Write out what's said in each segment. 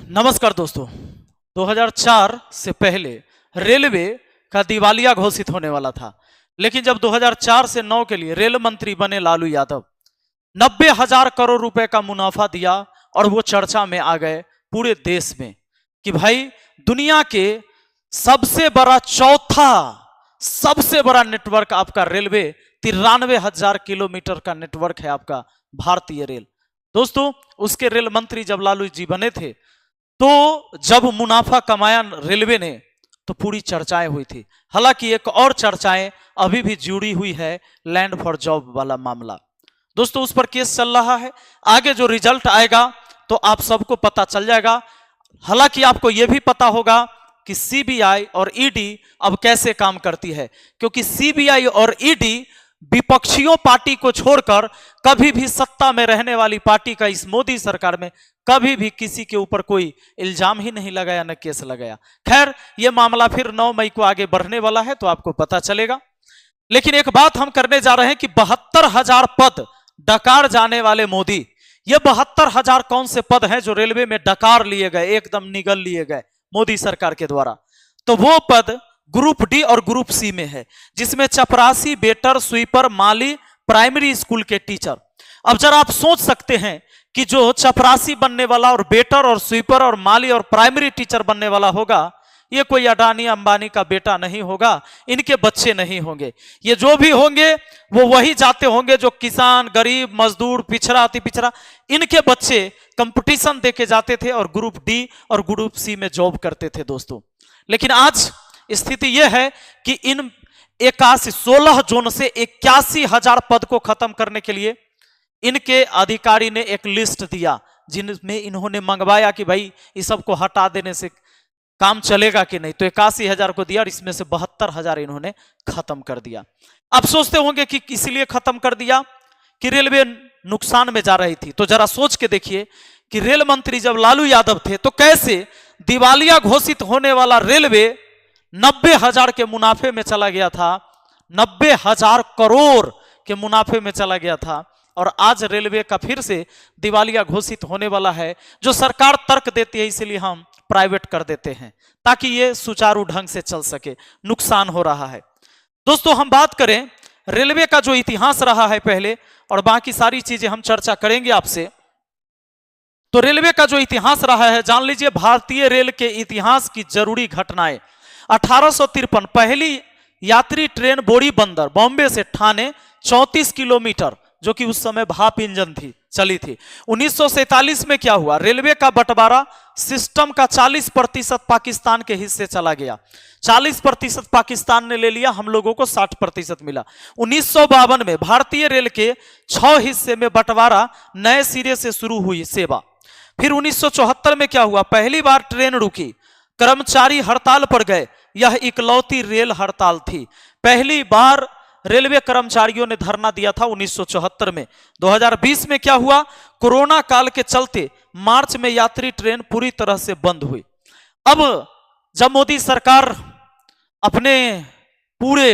नमस्कार दोस्तों। 2004 से पहले रेलवे का दिवालिया घोषित होने वाला था, लेकिन जब 2004 से 9 के लिए रेल मंत्री बने लालू यादव, 90,000 करोड़ रुपए का मुनाफा दिया और वो चर्चा में आ गए पूरे देश में कि भाई दुनिया के सबसे बड़ा चौथा सबसे बड़ा नेटवर्क आपका रेलवे 93,000 किलोमीटर का नेटवर्क है आपका भारतीय रेल। दोस्तों, उसके रेल मंत्री जब लालू जी बने थे तो जब मुनाफा कमाया रेलवे ने तो पूरी चर्चाएं हुई थी। हालांकि एक और चर्चाएं अभी भी जुड़ी हुई है, लैंड फॉर जॉब वाला मामला। दोस्तों, उस पर केस चल रहा है। आगे जो रिजल्ट आएगा तो आप सबको पता चल जाएगा। हालांकि आपको यह भी पता होगा कि सीबीआई और ईडी अब कैसे काम करती है, क्योंकि सीबीआई और ईडी विपक्षियों पार्टी को छोड़कर कभी भी सत्ता में रहने वाली पार्टी का इस मोदी सरकार में कभी भी किसी के ऊपर कोई इल्जाम ही नहीं लगाया, न केस लगाया। खैर, यह मामला फिर 9 मई को आगे बढ़ने वाला है तो आपको पता चलेगा। लेकिन एक बात हम करने जा रहे हैं कि 72,000 पद डकार जाने वाले मोदी, ये 72,000 कौन से पद हैं जो रेलवे में डकार लिए गए, एकदम निगल लिए गए मोदी सरकार के द्वारा? तो वो पद ग्रुप डी और ग्रुप सी में है, जिसमें चपरासी, वेटर, स्वीपर, माली, प्राइमरी स्कूल के टीचर। अब जरा आप सोच सकते हैं कि जो चपरासी बनने वाला और वेटर और स्वीपर और माली और प्राइमरी टीचर बनने वाला होगा, ये कोई अडानी अंबानी का बेटा नहीं होगा, इनके बच्चे नहीं होंगे। ये जो भी होंगे वो वही जाते होंगे जो किसान, गरीब, मजदूर, पिछड़ा, अति पिछड़ा, इनके बच्चे कंपटीशन देके जाते थे और ग्रुप डी और ग्रुप सी में जॉब करते थे दोस्तों। लेकिन आज स्थिति यह है कि इन 16 जोन से 81,000 पद को खत्म करने के लिए इनके अधिकारी ने एक लिस्ट दिया, जिनमें इन्होंने मंगवाया कि भाई इस सबको हटा देने से काम चलेगा कि नहीं। तो 81,000 को दिया और इसमें से 72,000 इन्होंने खत्म कर दिया। आप सोचते होंगे कि इसलिए खत्म कर दिया कि रेलवे नुकसान में जा रही थी। तो जरा सोच के देखिए कि रेल मंत्री जब लालू यादव थे तो कैसे दिवालिया घोषित होने वाला रेलवे 90,000 के मुनाफे में चला गया था, 90,000 करोड़ के मुनाफे में चला गया था। और आज रेलवे का फिर से दिवालिया घोषित होने वाला है। जो सरकार तर्क देती है इसलिए हम प्राइवेट कर देते हैं ताकि ये सुचारू ढंग से चल सके, नुकसान हो रहा है। दोस्तों, हम बात करें रेलवे का जो इतिहास रहा है पहले, और बाकी सारी चीजें हम चर्चा करेंगे आपसे। तो रेलवे का जो इतिहास रहा है, जान लीजिए भारतीय रेल के इतिहास की जरूरी घटनाएं। 1853 पहली यात्री ट्रेन बोरी बंदर बॉम्बे से ठाणे 34 किलोमीटर, जो कि उस समय भाप इंजन थी, चली थी। 1947 में क्या हुआ? रेलवे का बंटवारा, सिस्टम का 40% पाकिस्तान के हिस्से चला गया। 40% पाकिस्तान ने ले लिया, हम लोगों को 60% मिला। 1952 में भारतीय रेल के 6 हिस्से में बंटवारा, नए सिरे से शुरू हुई सेवा। फिर 1974 में क्या हुआ? पहली बार ट्रेन रुकी, कर्मचारी हड़ताल पर गए। यह इकलौती रेल हड़ताल थी। पहली बार रेलवे कर्मचारियों ने धरना दिया था 1974 में। 2020 में क्या हुआ? कोरोना काल के चलते मार्च में यात्री ट्रेन पूरी तरह से बंद हुई। अब जब मोदी सरकार अपने पूरे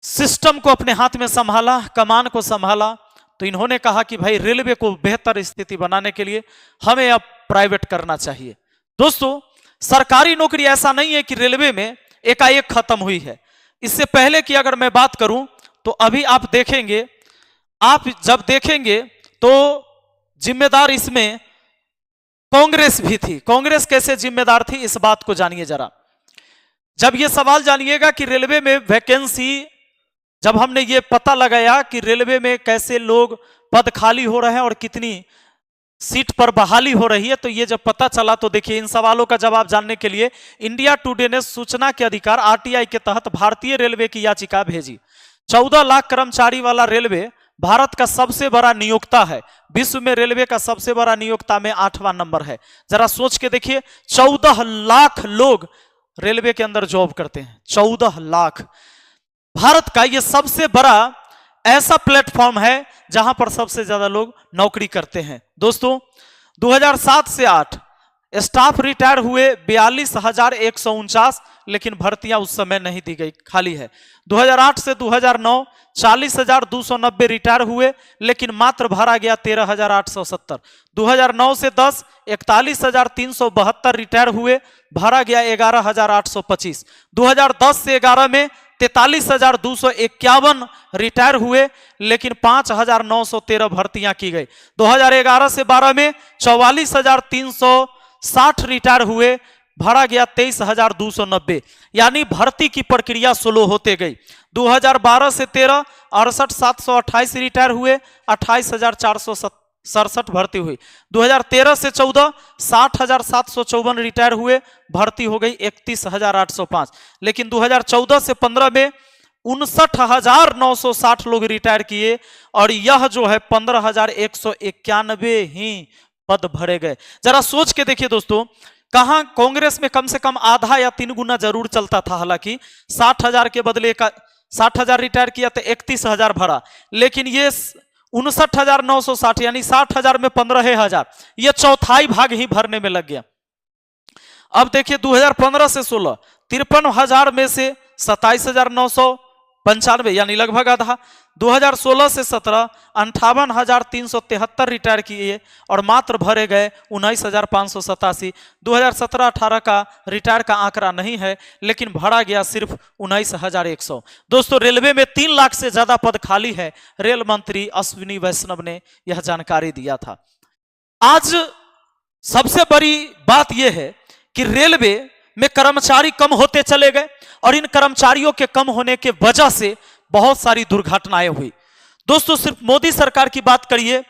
सिस्टम को अपने हाथ में संभाला, कमान को संभाला, तो इन्होंने कहा कि भाई रेलवे को बेहतर स्थिति बनाने के लिए हमें अब प्राइवेट करना चाहिए। दोस्तों, सरकारी नौकरी ऐसा नहीं है कि रेलवे में एकाएक खत्म हुई है। इससे पहले की अगर मैं बात करूं तो अभी आप देखेंगे, आप जब देखेंगे तो जिम्मेदार इसमें कांग्रेस भी थी। कांग्रेस कैसे जिम्मेदार थी, इस बात को जानिए जरा। जब ये सवाल जानिएगा कि रेलवे में वैकेंसी, जब हमने ये पता लगाया कि रेलवे में कैसे लोग पद खाली हो रहे हैं और कितनी सीट पर बहाली हो रही है, तो ये जब पता चला तो देखिए, इन सवालों का जवाब जानने के लिए इंडिया टुडे ने सूचना के अधिकार आरटीआई के तहत भारतीय रेलवे की याचिका भेजी। 14 लाख कर्मचारी वाला रेलवे भारत का सबसे बड़ा नियोक्ता है। विश्व में रेलवे का सबसे बड़ा नियोक्ता में 8वां नंबर है। जरा सोच के देखिए, 14 लाख लोग रेलवे के अंदर जॉब करते हैं। 14 लाख। भारत का यह सबसे बड़ा ऐसा प्लेटफॉर्म है जहां पर सबसे ज्यादा लोग नौकरी करते हैं। दोस्तों, 2007 से 8 स्टाफ रिटायर हुए 42,149, लेकिन भर्तियां उस समय नहीं दी गई, खाली है। 2008 से 2009 40,290 रिटायर हुए, लेकिन मात्र भरा गया 13,870। 2009 से 10 41,372 रिटायर हुए, भरा गया 11,825। 2010 से 11 में 43,251 रिटायर हुए, लेकिन 5,913 भर्तियां की गई। 2011 से 12 में 44,360 रिटायर हुए, भरा गया 23,290, यानी भर्ती की प्रक्रिया स्लो होते गई। 2012 से 13 68,728 रिटायर हुए, 28,467 भर्ती हुई। 2013 से 14 60,754 रिटायर हुए, भर्ती हो गई 31,805। लेकिन 2014 से 15 में 59,960 लोग रिटायर किए, और यह जो है 15,191 ही पद भरे गए। जरा सोच के देखिए दोस्तों, कहां कांग्रेस में कम से कम आधा या 3 गुना जरूर चलता था। हालांकि 60,000 के बदले 60,000 रिटायर किया तो 31,000 भरा, लेकिन ये 59,960 यानी 60,000 में 15,000, ये चौथाई भाग ही भरने में लग गया। अब देखिए 2015 से 16 53,000 में से 27,995 यानी लगभग आधा। 2016 से 17 58,373 रिटायर किए, और मात्र भरे गए 19,587। 2017-18 का रिटायर का आंकड़ा नहीं है, लेकिन भरा गया सिर्फ 19,100। दोस्तों, रेलवे में 3 लाख से ज्यादा पद खाली है। रेल मंत्री अश्विनी वैष्णव ने यह जानकारी दिया था। आज सबसे बड़ी बात यह है कि रेलवे में कर्मचारी कम होते चले गए, और इन कर्मचारियों के कम होने के वजह से बहुत सारी दुर्घटनाएं हुई। दोस्तों, सिर्फ मोदी सरकार की बात करिए,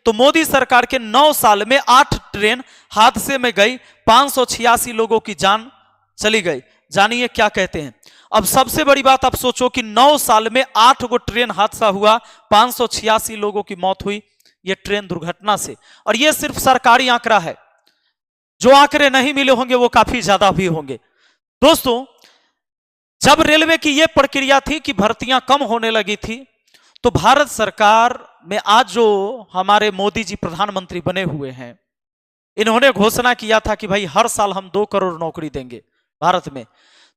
तो मोदी सरकार के 9 साल में 8 ट्रेन हादसे में गई, 586 लोगों की जान चली गई। जानिए क्या कहते हैं। अब सबसे बड़ी बात आप सोचो कि 9 साल में 8 गो ट्रेन हादसा हुआ, 586 लोगों की मौत हुई ये ट्रेन दुर्घटना से। और ये सिर्फ सरकारी आंकड़ा है, जो आंकड़े नहीं मिले होंगे वो काफी ज्यादा भी होंगे। दोस्तों, जब रेलवे की यह प्रक्रिया थी कि भर्तियां कम होने लगी थी, तो भारत सरकार में आज जो हमारे मोदी जी प्रधानमंत्री बने हुए हैं, इन्होंने घोषणा किया था कि भाई हर साल हम 2 करोड़ नौकरी देंगे भारत में।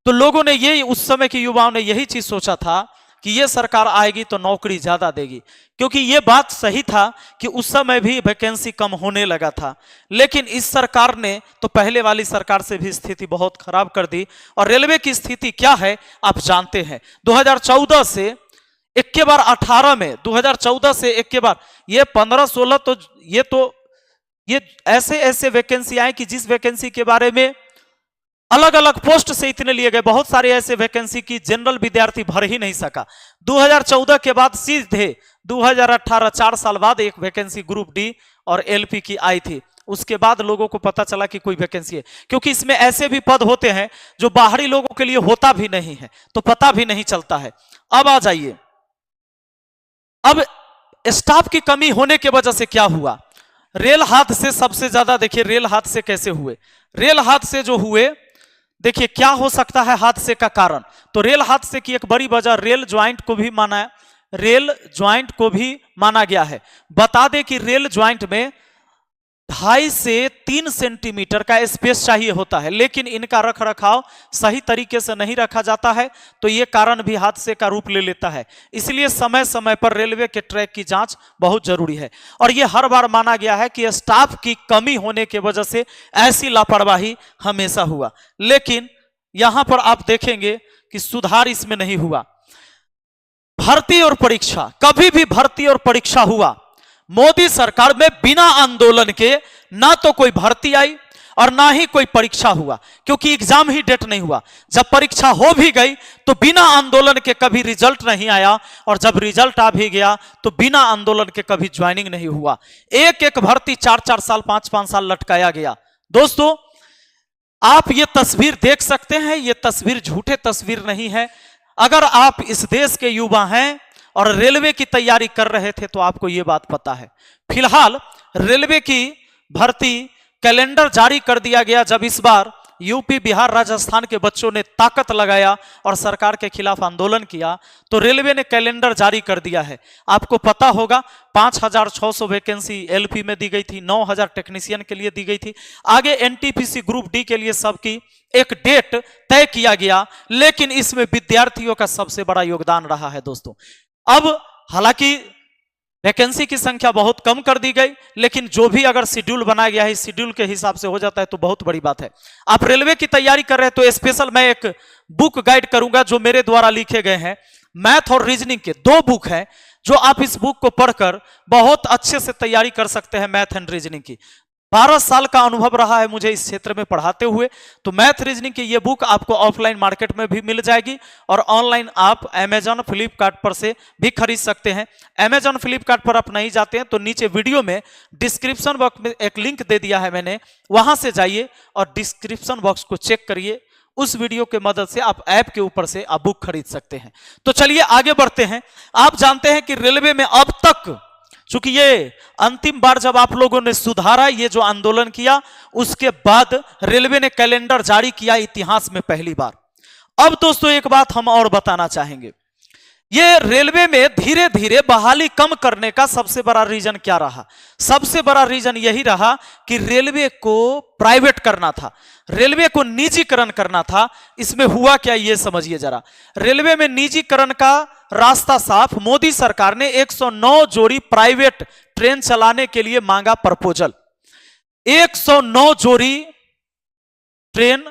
तो लोगों ने यही, उस समय के युवाओं ने यही चीज सोचा था कि ये सरकार आएगी तो नौकरी ज्यादा देगी, क्योंकि ये बात सही था कि उस समय भी वैकेंसी कम होने लगा था। लेकिन इस सरकार ने तो पहले वाली सरकार से भी स्थिति बहुत खराब कर दी। और रेलवे की स्थिति क्या है आप जानते हैं। 2014 से एक के बार 18 में, 2014 से एक के बार ये 15-16 तो ये ऐसे वैकेंसी आए कि जिस वैकेंसी के बारे में अलग अलग पोस्ट से इतने लिए गए, बहुत सारे ऐसे वैकेंसी की जनरल विद्यार्थी भर ही नहीं सका। 2014 के बाद सीधे 2018 4 साल बाद एक वैकेंसी ग्रुप डी और एलपी की आई थी। उसके बाद लोगों को पता चला कि कोई वैकेंसी है, क्योंकि इसमें ऐसे भी पद होते हैं जो बाहरी लोगों के लिए होता भी नहीं है, तो पता भी नहीं चलता है। अब आ जाइए, अब स्टाफ की कमी होने की वजह से क्या हुआ। रेल हादसे सबसे ज्यादा, देखिए रेल हादसे कैसे हुए। रेल हादसे जो हुए, देखिए क्या हो सकता है हादसे का कारण। तो रेल हादसे की एक बड़ी वजह रेल ज्वाइंट को भी माना गया है। बता दें कि रेल ज्वाइंट में 2.5 से 3 सेंटीमीटर का स्पेस चाहिए होता है, लेकिन इनका रख रखाव सही तरीके से नहीं रखा जाता है, तो यह कारण भी हादसे का रूप ले लेता है। इसलिए समय समय पर रेलवे के ट्रैक की जांच बहुत जरूरी है। और यह हर बार माना गया है कि स्टाफ की कमी होने की वजह से ऐसी लापरवाही हमेशा हुआ, लेकिन यहां पर आप देखेंगे कि सुधार इसमें नहीं हुआ। भर्ती और परीक्षा, कभी भी भर्ती और परीक्षा हुआ मोदी सरकार में बिना आंदोलन के, ना तो कोई भर्ती आई और ना ही कोई परीक्षा हुआ, क्योंकि एग्जाम ही डेट नहीं हुआ। जब परीक्षा हो भी गई तो बिना आंदोलन के कभी रिजल्ट नहीं आया, और जब रिजल्ट आ भी गया तो बिना आंदोलन के कभी ज्वाइनिंग नहीं हुआ। एक एक भर्ती 4-4 साल 5-5 साल लटकाया गया। दोस्तों, आप ये तस्वीर देख सकते हैं, ये तस्वीर झूठे तस्वीर नहीं है। अगर आप इस देश के युवा हैं और रेलवे की तैयारी कर रहे थे तो आपको यह बात पता है। फिलहाल रेलवे की भर्ती कैलेंडर जारी कर दिया गया, जब इस बार यूपी बिहार राजस्थान के बच्चों ने ताकत लगाया और सरकार के खिलाफ आंदोलन किया तो रेलवे ने कैलेंडर जारी कर दिया है। आपको पता होगा 5,600 वैकेंसी एलपी में दी गई थी, 9,000 टेक्नीशियन के लिए दी गई थी, आगे एनटीपीसी ग्रुप डी के लिए सबकी एक डेट तय किया गया, लेकिन इसमें विद्यार्थियों का सबसे बड़ा योगदान रहा है दोस्तों। अब हालांकि वैकेंसी की संख्या बहुत कम कर दी गई, लेकिन जो भी अगर शेड्यूल बनाया गया है इस शेड्यूल के हिसाब से हो जाता है तो बहुत बड़ी बात है। आप रेलवे की तैयारी कर रहे हैं तो स्पेशल मैं एक बुक गाइड करूंगा जो मेरे द्वारा लिखे गए हैं, मैथ और रीजनिंग के 2 बुक हैं जो आप इस बुक को पढ़कर बहुत अच्छे से तैयारी कर सकते हैं मैथ एंड रीजनिंग की। 12 साल का अनुभव रहा है मुझे इस क्षेत्र में पढ़ाते हुए, तो मैथ रीजनिंग की ये बुक आपको ऑफलाइन मार्केट में भी मिल जाएगी और ऑनलाइन आप अमेजॉन फ्लिपकार्ट पर से भी खरीद सकते हैं। अमेजॉन फ्लिपकार्ट पर आप नहीं जाते हैं तो नीचे वीडियो में डिस्क्रिप्शन बॉक्स में एक लिंक दे दिया है मैंने, वहां से जाइए और डिस्क्रिप्शन बॉक्स को चेक करिए, उस वीडियो के मदद से आप ऐप के ऊपर से आप बुक खरीद सकते हैं। तो चलिए आगे बढ़ते हैं। आप जानते हैं कि रेलवे में अब तक, चूंकि ये अंतिम बार जब आप लोगों ने सुधारा, ये जो आंदोलन किया, उसके बाद रेलवे ने कैलेंडर जारी किया इतिहास में पहली बार। अब दोस्तों एक बात हम और बताना चाहेंगे, ये रेलवे में धीरे धीरे बहाली कम करने का सबसे बड़ा रीजन क्या रहा? सबसे बड़ा रीजन यही रहा कि रेलवे को प्राइवेट करना था, रेलवे को निजीकरण करना था। इसमें हुआ क्या ये समझिए जरा। रेलवे में निजीकरण का रास्ता साफ, मोदी सरकार ने 109 जोड़ी प्राइवेट ट्रेन चलाने के लिए मांगा प्रपोजल। 109 जोड़ी ट्रेन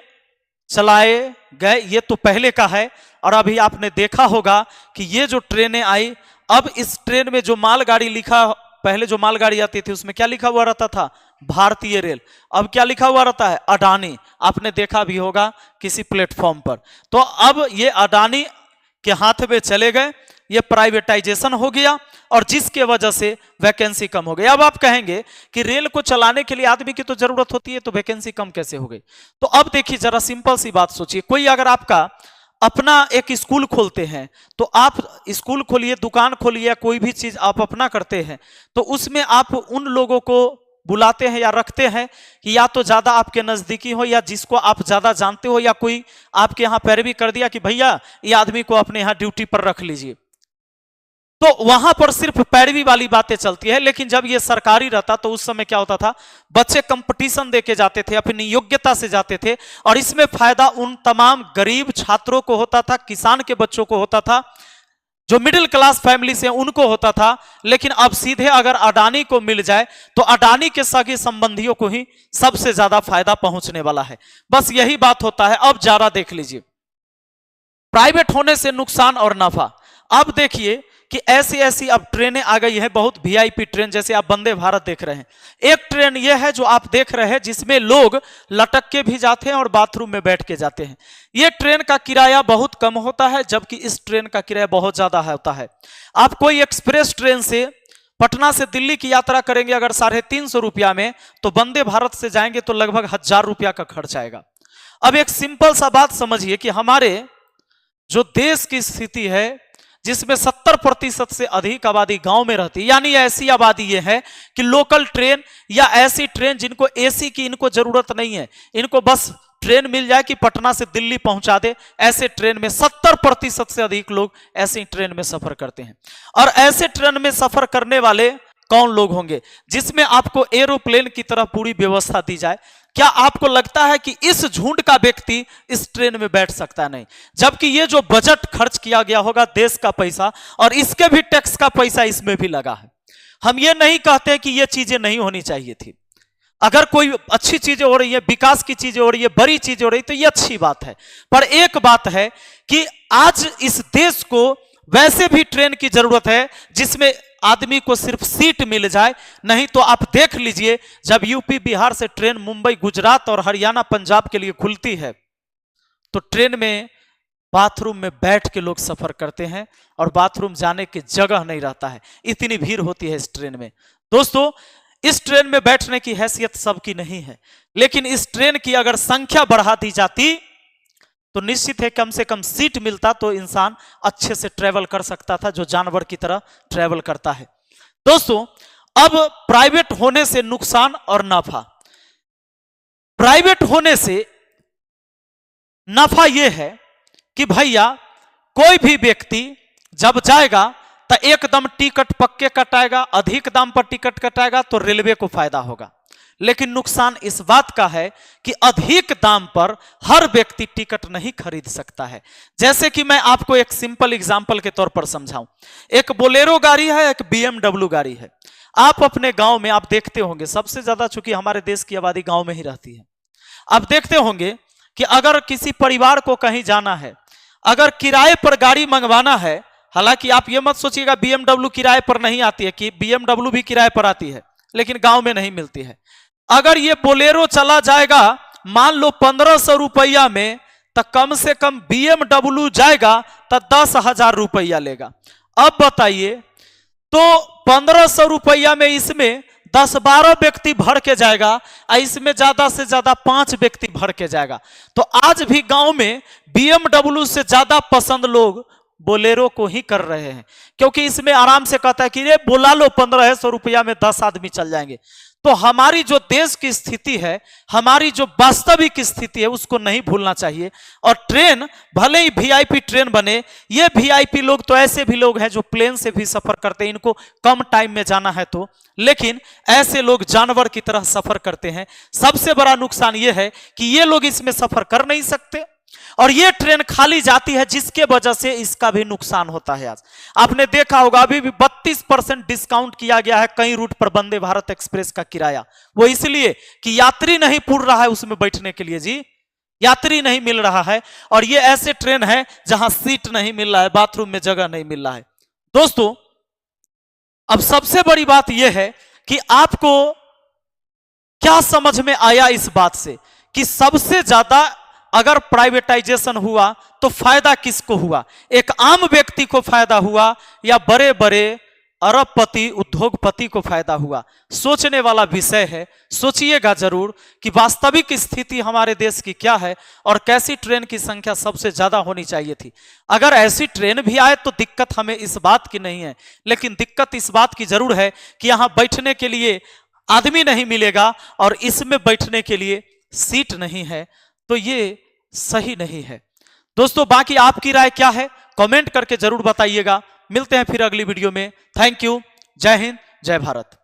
चलाए गए, ये तो पहले का है। और अभी आपने देखा होगा कि ये जो ट्रेनें आई, अब इस ट्रेन में जो मालगाड़ी लिखा, पहले जो मालगाड़ी आती थी उसमें क्या लिखा हुआ रहता था? भारतीय रेल। अब क्या लिखा हुआ रहता है? अडानी। आपने देखा भी होगा किसी प्लेटफॉर्म पर। तो अब ये अडानी के हाथ में चले गए, ये प्राइवेटाइजेशन हो गया और जिसके वजह से वैकेंसी कम हो गई। अब आप कहेंगे कि रेल को चलाने के लिए आदमी की तो जरूरत होती है, तो वैकेंसी कम कैसे हो गई? तो अब देखिए जरा, सिंपल सी बात सोचिए, कोई अगर आपका अपना एक स्कूल खोलते हैं तो आप स्कूल खोलिए, दुकान खोलिए, कोई भी चीज आप अपना करते हैं तो उसमें आप उन लोगों को बुलाते हैं या रखते हैं कि या तो ज्यादा आपके नजदीकी हो या जिसको आप ज्यादा जानते हो, या कोई आपके यहां पैरवी कर दिया कि भैया ये आदमी को अपने यहां ड्यूटी पर रख लीजिए, तो वहां पर सिर्फ पैरवी वाली बातें चलती है। लेकिन जब ये सरकारी रहता तो उस समय क्या होता था? बच्चे कंपटीशन देके जाते थे, अपनी योग्यता से जाते थे, और इसमें फायदा उन तमाम गरीब छात्रों को होता था, किसान के बच्चों को होता था, जो मिडिल क्लास फैमिली से उनको होता था। लेकिन अब सीधे अगर अडानी को मिल जाए तो अडानी के सगे संबंधियों को ही सबसे ज्यादा फायदा पहुंचने वाला है। बस यही बात होता है। अब जरा देख लीजिए, प्राइवेट होने से नुकसान और नफा। अब देखिए कि ऐसी ऐसी अब ट्रेनें आ गई है, बहुत वीआईपी ट्रेन, जैसे आप वंदे भारत देख रहे हैं। एक ट्रेन ये है जो आप देख रहे हैं जिसमें लोग लटक के भी जाते हैं और बाथरूम में बैठ के जाते हैं। ये ट्रेन का किराया बहुत कम होता है, जबकि इस ट्रेन का किराया बहुत ज्यादा होता है। आप कोई एक्सप्रेस ट्रेन से पटना से दिल्ली की यात्रा करेंगे अगर 350 रुपया में, तो वंदे भारत से जाएंगे तो लगभग 1000 रुपया का खर्च आएगा। अब एक सिंपल सा बात समझिए कि हमारे जो देश की स्थिति है जिसमें 70% से अधिक आबादी गांव में रहती है, यानी ऐसी आबादी ये है कि लोकल ट्रेन या ऐसी ट्रेन जिनको एसी की इनको जरूरत नहीं है, इनको बस ट्रेन मिल जाए कि पटना से दिल्ली पहुंचा दे, ऐसे ट्रेन में 70% से अधिक लोग ऐसी ट्रेन में सफर करते हैं। और ऐसे ट्रेन में सफर करने वाले कौन लोग होंगे? जिसमें आपको एरोप्लेन की तरह पूरी व्यवस्था दी जाए। क्या आपको लगता है कि इस झुंड का व्यक्ति इस ट्रेन में बैठ सकता? नहीं। जबकि ये जो बजट खर्च किया गया होगा, देश का पैसा, और इसके भी टैक्स का पैसा इसमें भी लगा है। हम ये नहीं कहते कि ये चीजें नहीं होनी चाहिए थी। अगर कोई अच्छी चीजें हो रही है, विकास की चीजें हो रही है, बड़ी चीजें हो रही है, तो ये अच्छी बात है। पर एक बात है कि आज इस देश को वैसे भी ट्रेन की जरूरत है जिसमें आदमी को सिर्फ सीट मिल जाए। नहीं तो आप देख लीजिए, जब यूपी बिहार से ट्रेन मुंबई, गुजरात और हरियाणा, पंजाब के लिए खुलती है तो ट्रेन में बाथरूम में बैठ के लोग सफर करते हैं और बाथरूम जाने की जगह नहीं रहता है, इतनी भीड़ होती है इस ट्रेन में। दोस्तों, इस ट्रेन में बैठने की हैसियत सबकी नहीं है, लेकिन इस ट्रेन की अगर संख्या बढ़ा दी जाती तो निश्चित है कम से कम सीट मिलता तो इंसान अच्छे से ट्रेवल कर सकता था, जो जानवर की तरह ट्रेवल करता है। दोस्तों, अब प्राइवेट होने से नुकसान और नफा। प्राइवेट होने से नफा यह है कि भैया कोई भी व्यक्ति जब जाएगा तो एकदम टिकट पक्के कटाएगा, अधिक दाम पर टिकट कटाएगा तो रेलवे को फायदा होगा। लेकिन नुकसान इस बात का है कि अधिक दाम पर हर व्यक्ति टिकट नहीं खरीद सकता है। जैसे कि मैं आपको एक सिंपल एग्जांपल के तौर पर समझाऊं, एक बोलेरो गाड़ी है, एक BMW गाड़ी है। आप अपने गांव में आप देखते होंगे, सबसे ज्यादा चूंकि हमारे देश की आबादी गांव में ही रहती है, आप देखते होंगे कि अगर किसी परिवार को कहीं जाना है, अगर किराए पर गाड़ी मंगवाना है, हालांकि आप ये मत सोचिएगा BMW किराए पर नहीं आती है, कि BMW भी किराए पर आती है लेकिन गांव में नहीं मिलती है। अगर ये बोलेरो चला जाएगा मान लो 1500 रुपया में, तो कम से कम BMW जाएगा तो 10,000 रुपया लेगा। अब बताइए, तो 1500 रुपया में इसमें 10-12 व्यक्ति भर के जाएगा और इसमें ज्यादा से ज्यादा 5 व्यक्ति भर के जाएगा। तो आज भी गांव में BMW से ज्यादा पसंद लोग बोलेरो को ही कर रहे हैं, क्योंकि इसमें आराम से कहता है कि ये बुला लो 1500 रुपया में 10 आदमी चल जाएंगे। तो हमारी जो देश की स्थिति है, हमारी जो वास्तविक स्थिति है, उसको नहीं भूलना चाहिए। और ट्रेन भले ही VIP ट्रेन बने, ये VIP लोग तो ऐसे भी लोग हैं जो प्लेन से भी सफर करते हैं, इनको कम टाइम में जाना है तो, लेकिन ऐसे लोग जानवर की तरह सफर करते हैं। सबसे बड़ा नुकसान ये है कि ये लोग इसमें सफर कर नहीं सकते और ये ट्रेन खाली जाती है, जिसके वजह से इसका भी नुकसान होता है। आज आपने देखा होगा अभी भी 32% डिस्काउंट किया गया है कई रूट पर वंदे भारत एक्सप्रेस का किराया, वो इसलिए कि यात्री नहीं पूर रहा है उसमें बैठने के लिए, जी यात्री नहीं मिल रहा है। और ये ऐसे ट्रेन है जहां सीट नहीं मिल रहा है, बाथरूम में जगह नहीं मिल रहा है। दोस्तों, अब सबसे बड़ी बात यह है कि आपको क्या समझ में आया इस बात से कि सबसे ज्यादा अगर प्राइवेटाइजेशन हुआ तो फायदा किसको हुआ? एक आम व्यक्ति को फायदा हुआ या बड़े बड़े अरबपति उद्योगपति को फायदा हुआ? सोचने वाला विषय है, सोचिएगा जरूर कि वास्तविक स्थिति हमारे देश की क्या है और कैसी ट्रेन की संख्या सबसे ज्यादा होनी चाहिए थी। अगर ऐसी ट्रेन भी आए तो दिक्कत हमें इस बात की नहीं है, लेकिन दिक्कत इस बात की जरूर है कि यहां बैठने के लिए आदमी नहीं मिलेगा और इसमें बैठने के लिए सीट नहीं है, तो ये सही नहीं है। दोस्तों, बाकी आपकी राय क्या है कमेंट करके जरूर बताइएगा। मिलते हैं फिर अगली वीडियो में। Thank you. जय हिंद, जय भारत।